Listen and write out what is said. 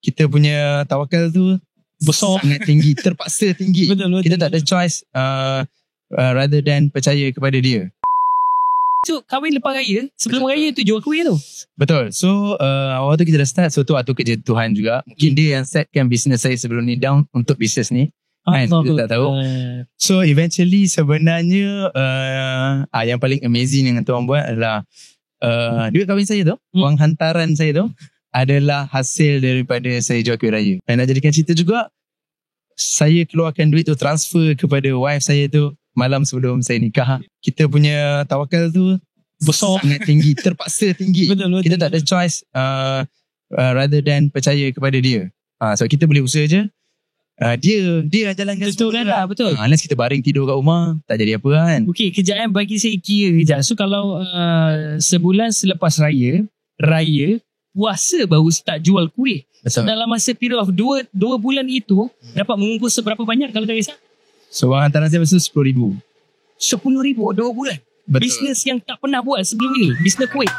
kita punya tawakal tu besar, sangat tinggi, terpaksa tinggi. Betul. Kita tak ada choice rather than percaya kepada dia. So kahwin lepas raya, sebelum raya tu jual kuih tu. Betul. So awal tu kita dah start. So tu waktu kerja Tuhan juga. Mungkin dia yang setkan bisnes saya sebelum ni down untuk bisnes ni. Kan, kita tak tahu. So eventually sebenarnya yang paling amazing yang tuan buat adalah duit kahwin saya tu, wang hantaran saya tu adalah hasil daripada saya jual kuih raya. Dan nak jadikan cerita juga, saya keluarkan duit tu, transfer kepada wife saya tu malam sebelum saya nikah. Kita punya tawakal tu besar, sangat tinggi, terpaksa tinggi. Betul. Kita tak ada choice rather than percaya kepada dia. So kita boleh usaha je. Dia jalankan betul kan lah, betul. Unless kita baring tidur kat rumah, tak jadi apa kan. Okey, kejap bagi saya kira kejap. So kalau sebulan selepas raya, puasa baru start jual kuih. Betul. Dalam masa period of 2 bulan itu dapat mengumpul seberapa banyak kalau tak kisah? So wang hantaran saya pasal RM10,000. RM10,000 2 bulan. Betul. Bisnes yang tak pernah buat sebelum ini, bisnes kuih.